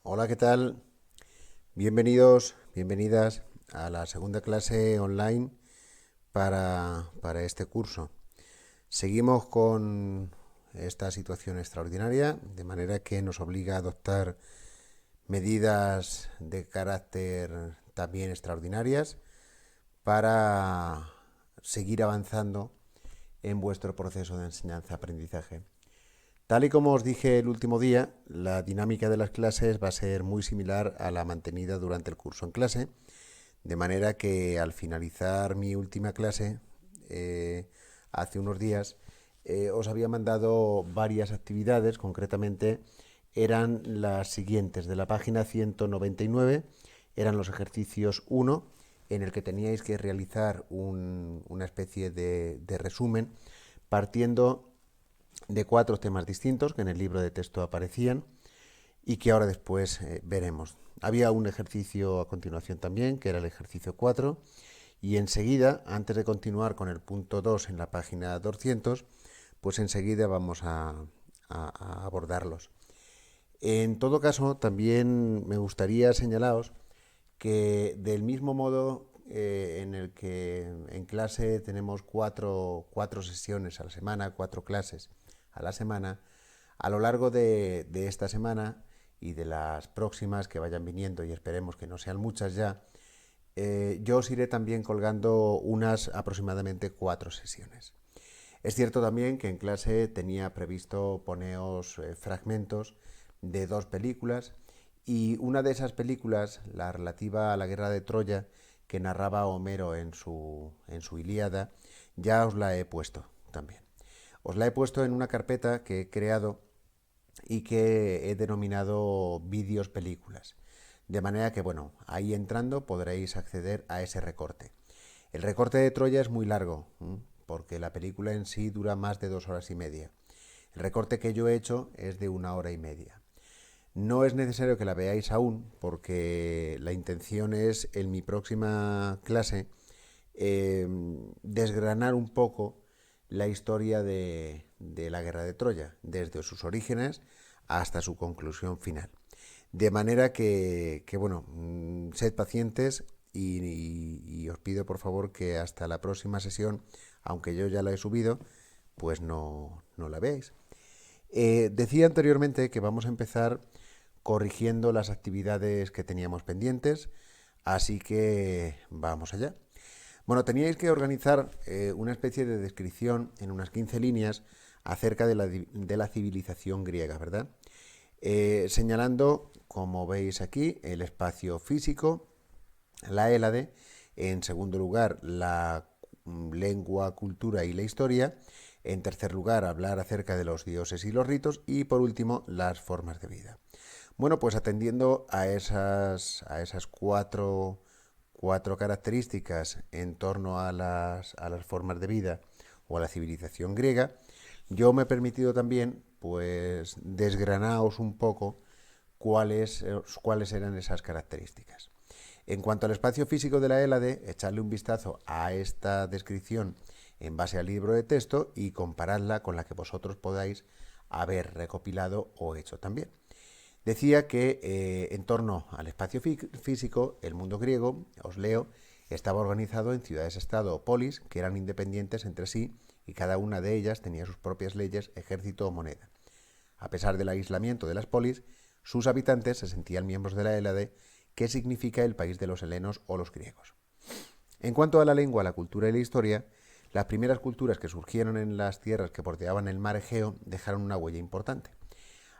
Hola, ¿qué tal? Bienvenidos, bienvenidas a la segunda clase online para este curso. Seguimos con esta situación extraordinaria, de manera que nos obliga a adoptar medidas de carácter también extraordinarias para seguir avanzando en vuestro proceso de enseñanza-aprendizaje. Tal y como os dije el último día, la dinámica de las clases va a ser muy similar a la mantenida durante el curso en clase, de manera que al finalizar mi última clase, hace unos días, os había mandado varias actividades, concretamente eran las siguientes. De la página 199 eran los ejercicios 1, en el que teníais que realizar una especie de resumen partiendo de 4 temas distintos que en el libro de texto aparecían y que ahora después veremos. Había un ejercicio a continuación también, que era el ejercicio 4, y enseguida, antes de continuar con el punto 2 en la página 200, pues enseguida vamos a abordarlos. En todo caso, también me gustaría señalaros que del mismo modo en el que en clase tenemos cuatro sesiones a la semana, 4 clases a la semana, a lo largo de esta semana y de las próximas que vayan viniendo, y esperemos que no sean muchas ya, yo os iré también colgando unas aproximadamente 4 sesiones. Es cierto también que en clase tenía previsto poneros fragmentos de 2 películas, y una de esas películas, la relativa a la guerra de Troya, que narraba Homero en su Ilíada, ya os la he puesto también. Os la he puesto en una carpeta que he creado y que he denominado vídeos películas. De manera que, bueno, ahí entrando podréis acceder a ese recorte. El recorte de Troya es muy largo, porque la película en sí dura más de 2 horas y media. El recorte que yo he hecho es de 1 hora y media. No es necesario que la veáis aún, porque la intención es en mi próxima clase eh, desgranar un poco la historia de la guerra de Troya, desde sus orígenes hasta su conclusión final. De manera que bueno, sed pacientes y os pido por favor que hasta la próxima sesión, aunque yo ya la he subido, pues no la veáis. Decía anteriormente que vamos a empezar corrigiendo las actividades que teníamos pendientes, así que vamos allá. Bueno, teníais que organizar una especie de descripción en unas 15 líneas acerca de la civilización griega, ¿verdad? Señalando, como veis aquí, el espacio físico, la Hélade, en segundo lugar, la lengua, cultura y la historia, en tercer lugar, hablar acerca de los dioses y los ritos, y por último, las formas de vida. Bueno, pues atendiendo a esas cuatro características en torno a las formas de vida o a la civilización griega, yo me he permitido también pues desgranaos un poco cuáles eran esas características. En cuanto al espacio físico de la Hélade, echarle un vistazo a esta descripción en base al libro de texto y comparadla con la que vosotros podáis haber recopilado o hecho también. Decía que en torno al espacio físico, el mundo griego, os leo, estaba organizado en ciudades-estado o polis que eran independientes entre sí, y cada una de ellas tenía sus propias leyes, ejército o moneda. A pesar del aislamiento de las polis, sus habitantes se sentían miembros de la Hélade, que significa el país de los helenos o los griegos. En cuanto a la lengua, la cultura y la historia, las primeras culturas que surgieron en las tierras que bordeaban el mar Egeo dejaron una huella importante.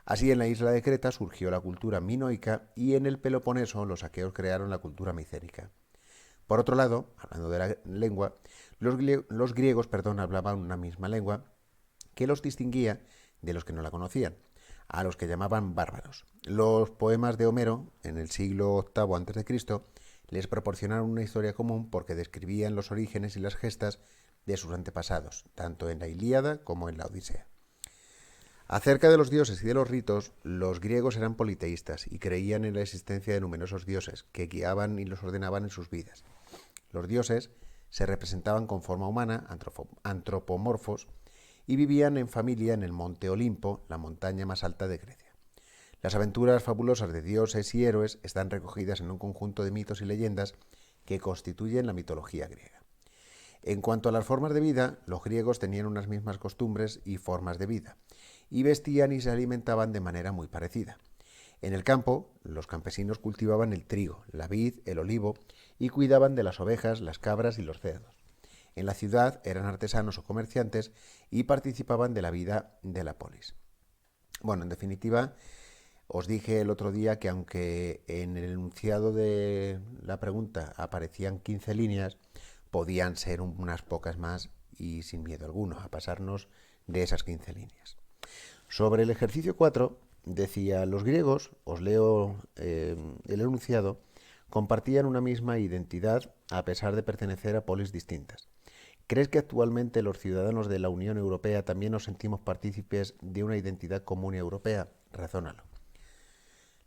Así, en la isla de Creta surgió la cultura minoica, y en el Peloponeso los aqueos crearon la cultura micénica. Por otro lado, hablando de la lengua, los griegos hablaban una misma lengua que los distinguía de los que no la conocían, a los que llamaban bárbaros. Los poemas de Homero, en el siglo VIII a.C., les proporcionaron una historia común porque describían los orígenes y las gestas de sus antepasados, tanto en la Ilíada como en la Odisea. Acerca de los dioses y de los ritos, los griegos eran politeístas y creían en la existencia de numerosos dioses que guiaban y los ordenaban en sus vidas. Los dioses se representaban con forma humana, antropomorfos, y vivían en familia en el monte Olimpo, la montaña más alta de Grecia. Las aventuras fabulosas de dioses y héroes están recogidas en un conjunto de mitos y leyendas que constituyen la mitología griega. En cuanto a las formas de vida, los griegos tenían unas mismas costumbres y formas de vida, y vestían y se alimentaban de manera muy parecida. En el campo, los campesinos cultivaban el trigo, la vid, el olivo y cuidaban de las ovejas, las cabras y los cerdos. En la ciudad eran artesanos o comerciantes y participaban de la vida de la polis. Bueno, en definitiva, os dije el otro día que aunque en el enunciado de la pregunta aparecían 15 líneas, podían ser unas pocas más y sin miedo alguno a pasarnos de esas 15 líneas. Sobre el ejercicio 4, decía, los griegos, os leo el enunciado, compartían una misma identidad a pesar de pertenecer a polis distintas. ¿Crees que actualmente los ciudadanos de la Unión Europea también nos sentimos partícipes de una identidad común europea? Razónalo.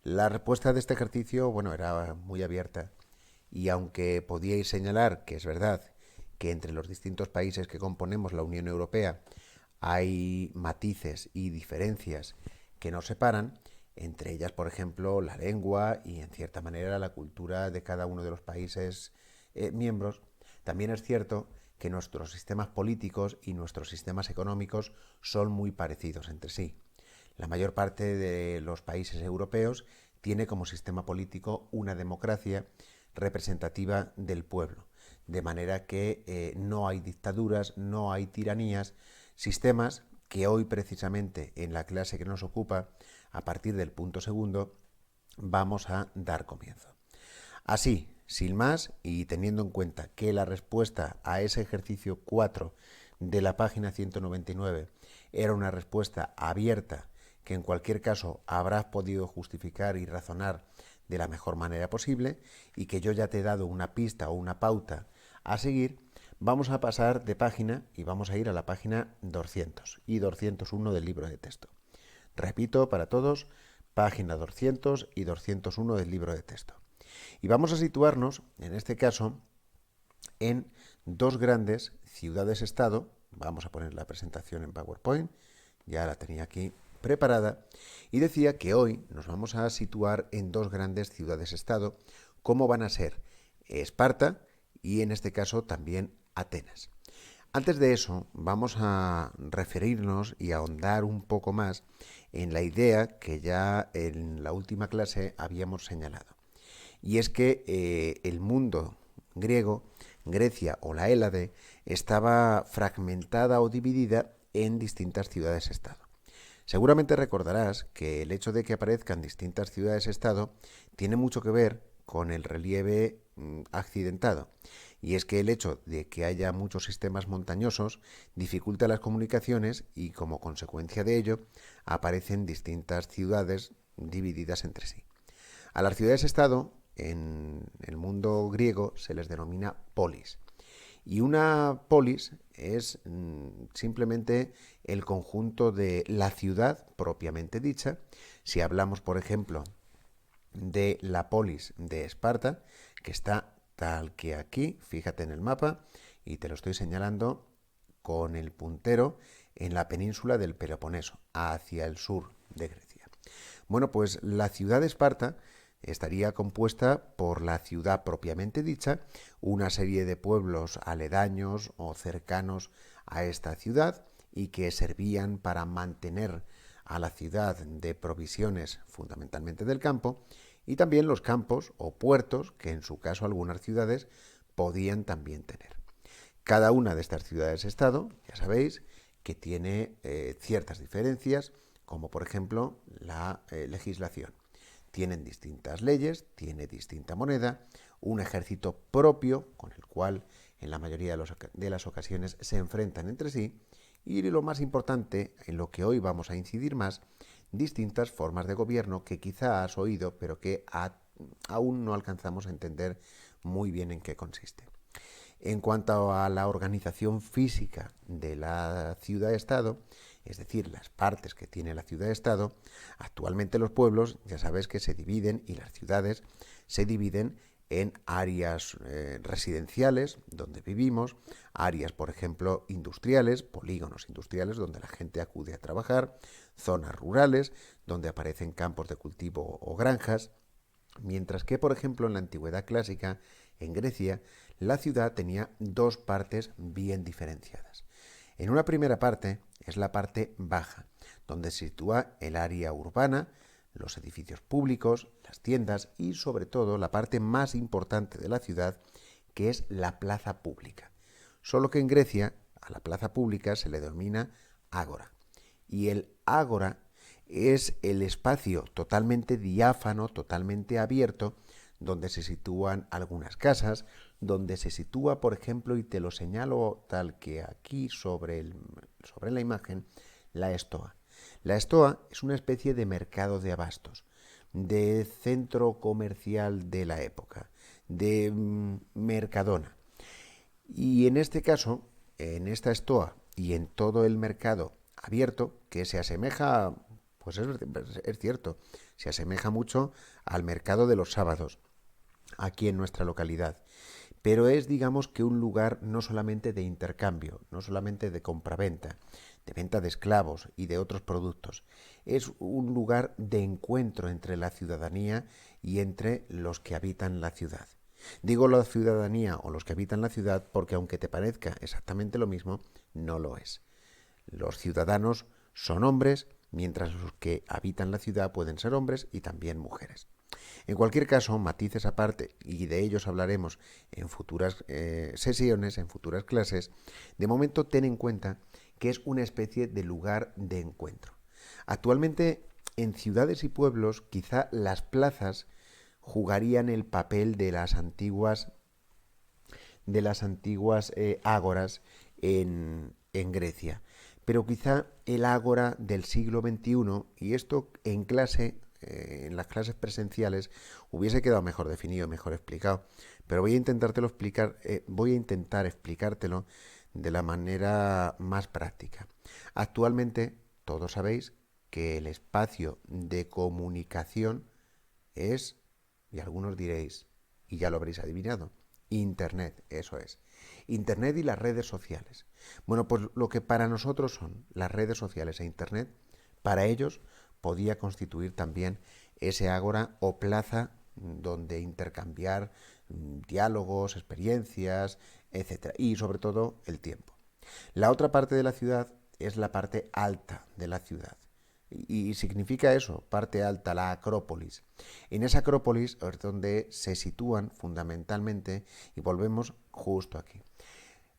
La respuesta de este ejercicio, bueno, era muy abierta y aunque podíais señalar que es verdad que entre los distintos países que componemos la Unión Europea hay matices y diferencias que nos separan, entre ellas, por ejemplo, la lengua y, en cierta manera, la cultura de cada uno de los países miembros, también es cierto que nuestros sistemas políticos y nuestros sistemas económicos son muy parecidos entre sí. La mayor parte de los países europeos tiene como sistema político una democracia representativa del pueblo, de manera que no hay dictaduras, no hay tiranías, sistemas que hoy precisamente en la clase que nos ocupa, a partir del punto segundo, vamos a dar comienzo. Así, sin más, y teniendo en cuenta que la respuesta a ese ejercicio 4 de la página 199 era una respuesta abierta que en cualquier caso habrás podido justificar y razonar de la mejor manera posible y que yo ya te he dado una pista o una pauta a seguir, vamos a pasar de página y vamos a ir a la página 200 y 201 del libro de texto. Repito para todos, página 200 y 201 del libro de texto. Y vamos a situarnos, en este caso, en dos grandes ciudades-estado. Vamos a poner la presentación en PowerPoint, ya la tenía aquí preparada, y decía que hoy nos vamos a situar en dos grandes ciudades-estado, como van a ser Esparta y en este caso también Atenas. Antes de eso, vamos a referirnos y a ahondar un poco más en la idea que ya en la última clase habíamos señalado. Y es que el mundo griego, Grecia o la Hélade, estaba fragmentada o dividida en distintas ciudades-estado. Seguramente recordarás que el hecho de que aparezcan distintas ciudades-estado tiene mucho que ver con el relieve accidentado. Y es que el hecho de que haya muchos sistemas montañosos dificulta las comunicaciones y como consecuencia de ello aparecen distintas ciudades divididas entre sí. A las ciudades-estado en el mundo griego se les denomina polis. Y una polis es simplemente el conjunto de la ciudad propiamente dicha. Si hablamos, por ejemplo, de la polis de Esparta, que está tal que aquí, fíjate en el mapa, y te lo estoy señalando con el puntero en la península del Peloponeso, hacia el sur de Grecia. Bueno, pues la ciudad de Esparta estaría compuesta por la ciudad propiamente dicha, una serie de pueblos aledaños o cercanos a esta ciudad y que servían para mantener a la ciudad de provisiones fundamentalmente del campo, y también los campos o puertos que en su caso algunas ciudades podían también tener. Cada una de estas ciudades-estado, ya sabéis, que tiene ciertas diferencias, como por ejemplo la legislación. Tienen distintas leyes, tiene distinta moneda, un ejército propio con el cual en la mayoría de las ocasiones se enfrentan entre sí y lo más importante, en lo que hoy vamos a incidir más, distintas formas de gobierno que quizá has oído pero que aún no alcanzamos a entender muy bien en qué consiste. En cuanto a la organización física de la ciudad-estado, es decir, las partes que tiene la ciudad-estado, actualmente los pueblos, ya sabes que se dividen y las ciudades se dividen en áreas residenciales donde vivimos, áreas, por ejemplo, industriales, polígonos industriales donde la gente acude a trabajar, zonas rurales donde aparecen campos de cultivo o granjas, mientras que, por ejemplo, en la antigüedad clásica, en Grecia, la ciudad tenía dos partes bien diferenciadas. En una primera parte es la parte baja, donde se sitúa el área urbana, los edificios públicos, las tiendas y sobre todo la parte más importante de la ciudad, que es la plaza pública. Solo que en Grecia a la plaza pública se le denomina ágora. Y el ágora es el espacio totalmente diáfano, totalmente abierto, donde se sitúan algunas casas, donde se sitúa, por ejemplo, y te lo señalo tal que aquí sobre la imagen, la estoa. La estoa es una especie de mercado de abastos, de centro comercial de la época, de mercadona. Y en este caso, en esta estoa y en todo el mercado abierto, que se asemeja, pues es cierto, se asemeja mucho al mercado de los sábados, aquí en nuestra localidad. Pero es, digamos, que un lugar no solamente de intercambio, no solamente de compraventa, de venta de esclavos y de otros productos. Es un lugar de encuentro entre la ciudadanía y entre los que habitan la ciudad. Digo la ciudadanía o los que habitan la ciudad porque aunque te parezca exactamente lo mismo, no lo es. Los ciudadanos son hombres, mientras los que habitan la ciudad pueden ser hombres y también mujeres. En cualquier caso, matices aparte, y de ellos hablaremos en futuras sesiones, en futuras clases, de momento ten en cuenta que es una especie de lugar de encuentro. Actualmente, en ciudades y pueblos, quizá las plazas jugarían el papel de las antiguas ágoras en Grecia. Pero quizá el ágora del siglo XXI, y esto en clase, en las clases presenciales, hubiese quedado mejor definido, mejor explicado. Pero voy a intentar explicártelo de la manera más práctica. Actualmente, todos sabéis que el espacio de comunicación es, y algunos diréis, y ya lo habréis adivinado, Internet, eso es. Internet y las redes sociales. Bueno, pues lo que para nosotros son las redes sociales e Internet, para ellos podía constituir también ese ágora o plaza donde intercambiar diálogos, experiencias, etcétera, y sobre todo el tiempo. La otra parte de la ciudad es la parte alta de la ciudad. Y significa eso, parte alta, la Acrópolis. En esa Acrópolis es donde se sitúan fundamentalmente, y volvemos justo aquí,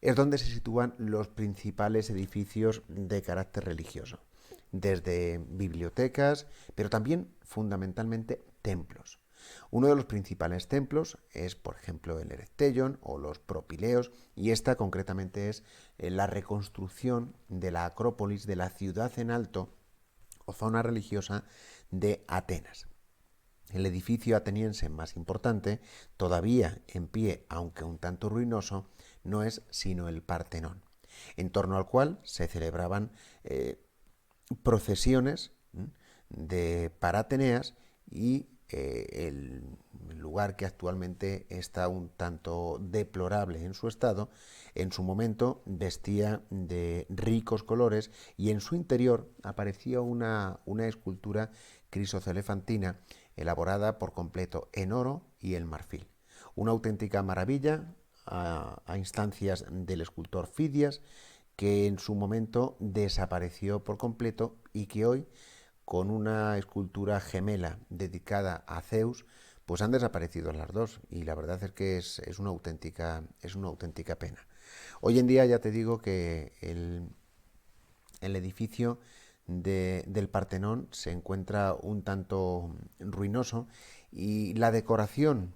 es donde se sitúan los principales edificios de carácter religioso, desde bibliotecas, pero también fundamentalmente templos. Uno de los principales templos es, por ejemplo, el Erechtheion o los Propileos, y esta concretamente es la reconstrucción de la Acrópolis, de la ciudad en alto o zona religiosa de Atenas. El edificio ateniense más importante, todavía en pie, aunque un tanto ruinoso, no es sino el Partenón, en torno al cual se celebraban procesiones de Parateneas y el lugar que actualmente está un tanto deplorable en su estado, en su momento vestía de ricos colores y en su interior aparecía una escultura crisocelefantina elaborada por completo en oro y en marfil. Una auténtica maravilla a instancias del escultor Fidias, que en su momento desapareció por completo y que hoy, con una escultura gemela dedicada a Zeus, pues han desaparecido las dos y la verdad es que es una auténtica pena. Hoy en día ya te digo que el edificio del Partenón se encuentra un tanto ruinoso y la decoración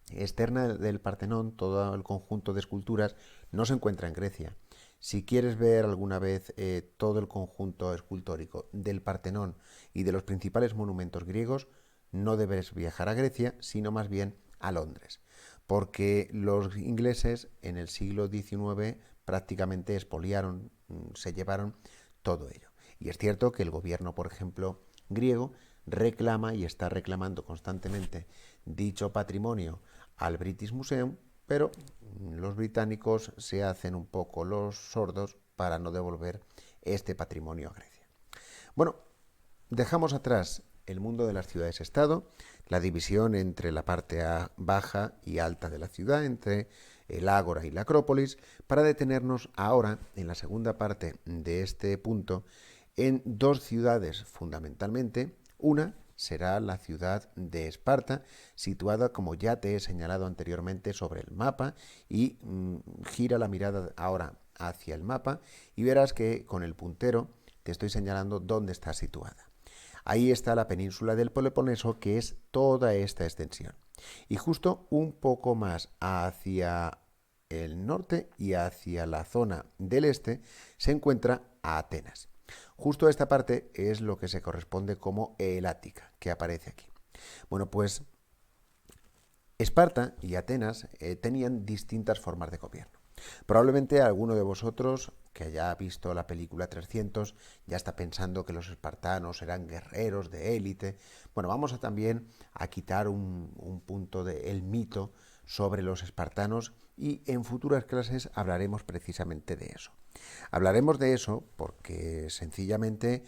externa del Partenón, todo el conjunto de esculturas, no se encuentra en Grecia. Si quieres ver alguna vez todo el conjunto escultórico del Partenón y de los principales monumentos griegos, no debes viajar a Grecia, sino más bien a Londres, porque los ingleses en el siglo XIX prácticamente expoliaron, se llevaron todo ello. Y es cierto que el gobierno, por ejemplo, griego, reclama y está reclamando constantemente dicho patrimonio al British Museum, pero los británicos se hacen un poco los sordos para no devolver este patrimonio a Grecia. Bueno, dejamos atrás el mundo de las ciudades-estado, la división entre la parte baja y alta de la ciudad, entre el Ágora y la Acrópolis, para detenernos ahora, en la segunda parte de este punto, en dos ciudades fundamentalmente. Una será la ciudad de Esparta, situada, como ya te he señalado anteriormente, sobre el mapa, y gira la mirada ahora hacia el mapa y verás que con el puntero te estoy señalando dónde está situada. Ahí está la península del Peloponeso, que es toda esta extensión. Y justo un poco más hacia el norte y hacia la zona del este se encuentra Atenas. Justo esta parte es lo que se corresponde como el Ática, que aparece aquí. Bueno, pues Esparta y Atenas tenían distintas formas de gobierno. Probablemente alguno de vosotros que haya visto la película 300 ya está pensando que los espartanos eran guerreros de élite. Bueno, vamos también a quitar un punto del mito sobre los espartanos y en futuras clases hablaremos precisamente de eso. Hablaremos de eso porque sencillamente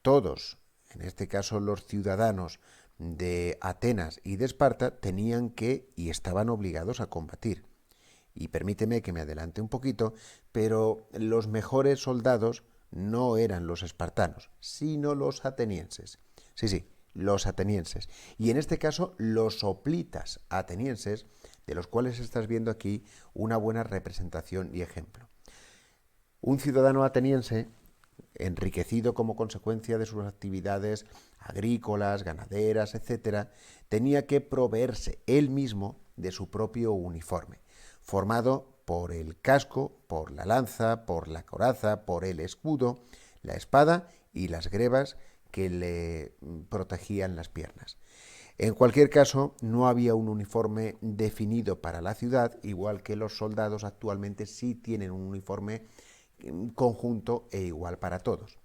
todos, en este caso los ciudadanos de Atenas y de Esparta, tenían que y estaban obligados a combatir. Y permíteme que me adelante un poquito, pero los mejores soldados no eran los espartanos, sino los atenienses. Sí, los atenienses. Y en este caso, los hoplitas atenienses, de los cuales estás viendo aquí una buena representación y ejemplo. Un ciudadano ateniense, enriquecido como consecuencia de sus actividades agrícolas, ganaderas, etc., tenía que proveerse él mismo de su propio uniforme, formado por el casco, por la lanza, por la coraza, por el escudo, la espada y las grebas que le protegían las piernas. En cualquier caso, no había un uniforme definido para la ciudad, igual que los soldados actualmente sí tienen un uniforme conjunto e igual para todos.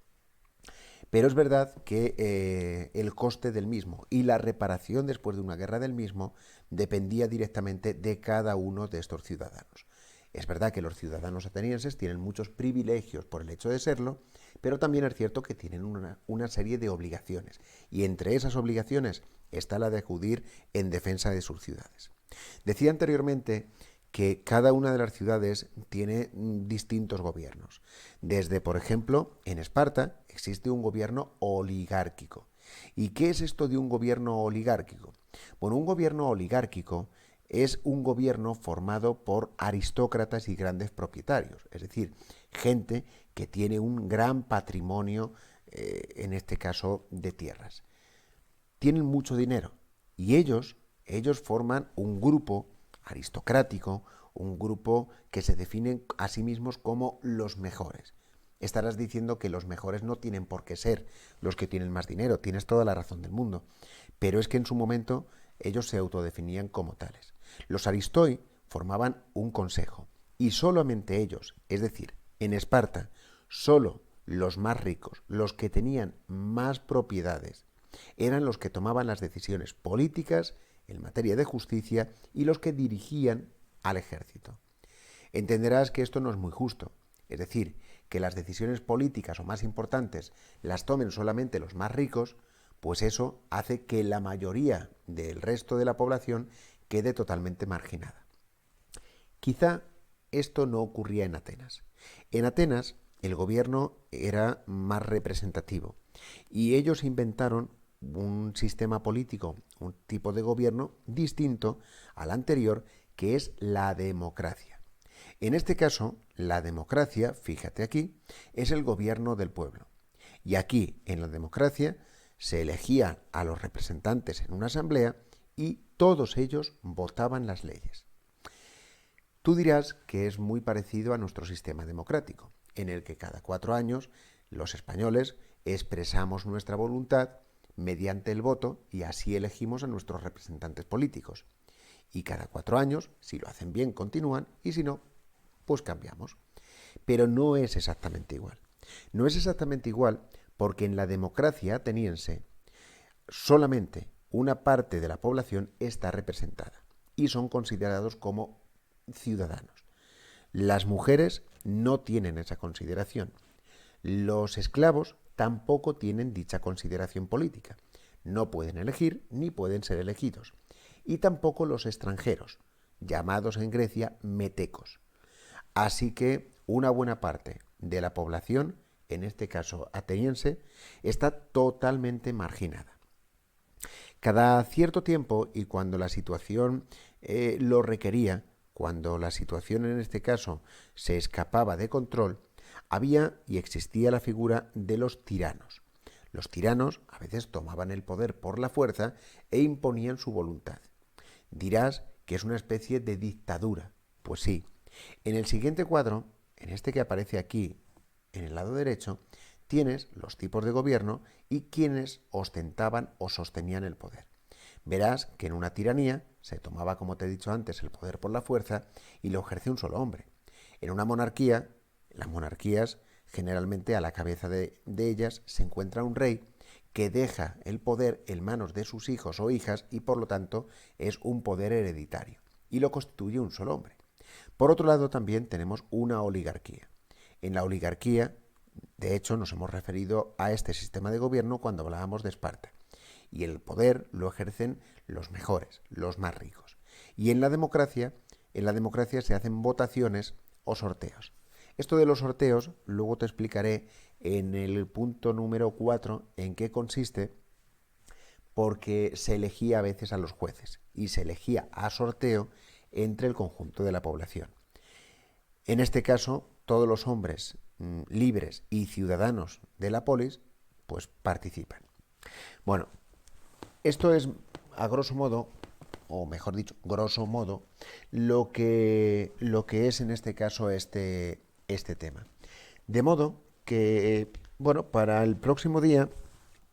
Pero es verdad que el coste del mismo y la reparación después de una guerra del mismo dependía directamente de cada uno de estos ciudadanos. Es verdad que los ciudadanos atenienses tienen muchos privilegios por el hecho de serlo, pero también es cierto que tienen una serie de obligaciones, y entre esas obligaciones está la de acudir en defensa de sus ciudades. Decía anteriormente que cada una de las ciudades tiene distintos gobiernos. Desde, por ejemplo, en Esparta existe un gobierno oligárquico. ¿Y qué es esto de un gobierno oligárquico? Bueno, un gobierno oligárquico es un gobierno formado por aristócratas y grandes propietarios, es decir, gente que tiene un gran patrimonio, en este caso, de tierras. Tienen mucho dinero y ellos forman un grupo aristocrático, un grupo que se definen a sí mismos como los mejores. Estarás diciendo que los mejores no tienen por qué ser los que tienen más dinero, tienes toda la razón del mundo, pero es que en su momento ellos se autodefinían como tales. Los aristoi formaban un consejo y solamente ellos, es decir, en Esparta, solo los más ricos, los que tenían más propiedades, eran los que tomaban las decisiones políticas en materia de justicia y los que dirigían al ejército. Entenderás que esto no es muy justo, es decir, que las decisiones políticas o más importantes las tomen solamente los más ricos, pues eso hace que la mayoría del resto de la población quede totalmente marginada. Quizá esto no ocurría en Atenas. En Atenas el gobierno era más representativo y ellos inventaron un sistema político, un tipo de gobierno distinto al anterior, que es la democracia. En este caso, la democracia, fíjate aquí, es el gobierno del pueblo. Y aquí, en la democracia, se elegían a los representantes en una asamblea y todos ellos votaban las leyes. Tú dirás que es muy parecido a nuestro sistema democrático, en el que cada 4 años los españoles expresamos nuestra voluntad mediante el voto y así elegimos a nuestros representantes políticos. Y cada 4 años, si lo hacen bien, continúan y si no, pues cambiamos. Pero no es exactamente igual. No es exactamente igual porque en la democracia ateniense solamente una parte de la población está representada. y son considerados como ciudadanos. Las mujeres no tienen esa consideración. Los esclavos tampoco tienen dicha consideración política. No pueden elegir ni pueden ser elegidos. Y tampoco los extranjeros, llamados en Grecia metecos. Así que una buena parte de la población, en este caso ateniense, está totalmente marginada. Cada cierto tiempo y cuando la situación lo requería, cuando la situación en este caso se escapaba de control, había y existía la figura de los tiranos. Los tiranos a veces tomaban el poder por la fuerza e imponían su voluntad. Dirás que es una especie de dictadura. Pues sí. En el siguiente cuadro, en este que aparece aquí, en el lado derecho, tienes los tipos de gobierno y quienes ostentaban o sostenían el poder. Verás que en una tiranía se tomaba, como te he dicho antes, el poder por la fuerza y lo ejerce un solo hombre. En una monarquía, las monarquías, generalmente a la cabeza de ellas se encuentra un rey que deja el poder en manos de sus hijos o hijas y por lo tanto es un poder hereditario y lo constituye un solo hombre. Por otro lado también tenemos una oligarquía. En la oligarquía, de hecho, nos hemos referido a este sistema de gobierno cuando hablábamos de Esparta. Y el poder lo ejercen los mejores, los más ricos. Y en la democracia se hacen votaciones o sorteos. Esto de los sorteos, luego te explicaré en el punto número 4 en qué consiste, porque se elegía a veces a los jueces y se elegía a sorteo entre el conjunto de la población. En este caso, todos los hombres libres y ciudadanos de la polis, pues participan. Bueno, esto es, a grosso modo, o mejor dicho, grosso modo, lo que es en este caso este tema. De modo que, bueno, para el próximo día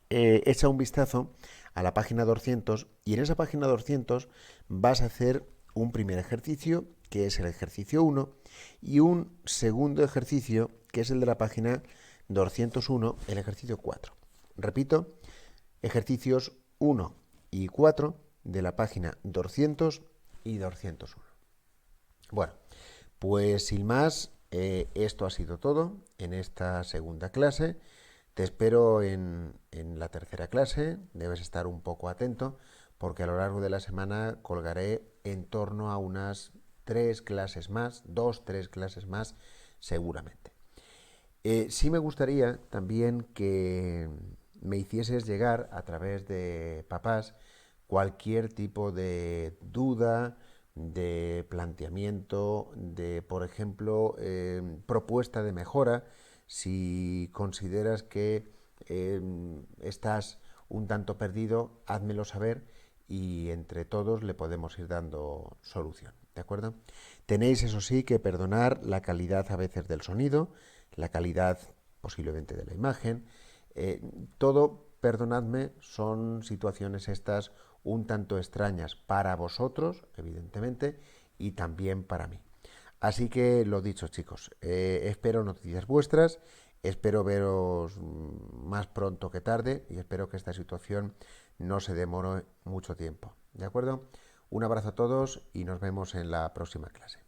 echa un vistazo a la página 200 y en esa página 200 vas a hacer un primer ejercicio, que es el ejercicio 1, y un segundo ejercicio, que es el de la página 201, el ejercicio 4. Repito, ejercicios 1 y 4 de la página 200 y 201. Bueno, pues sin más, esto ha sido todo en esta segunda clase. Te espero en la tercera clase, debes estar un poco atento porque a lo largo de la semana colgaré en torno a unas 3 clases más, 2-3 clases más seguramente. Sí me gustaría también que me hicieses llegar a través de papás cualquier tipo de duda, de planteamiento, de, por ejemplo, propuesta de mejora, si consideras que estás un tanto perdido, házmelo saber y entre todos le podemos ir dando solución, ¿de acuerdo? Tenéis, eso sí, que perdonar la calidad a veces del sonido, la calidad posiblemente de la imagen, todo, perdonadme, son situaciones estas un tanto extrañas para vosotros, evidentemente, y también para mí. Así que lo dicho, chicos, espero noticias vuestras, espero veros más pronto que tarde y espero que esta situación no se demore mucho tiempo. ¿De acuerdo? Un abrazo a todos y nos vemos en la próxima clase.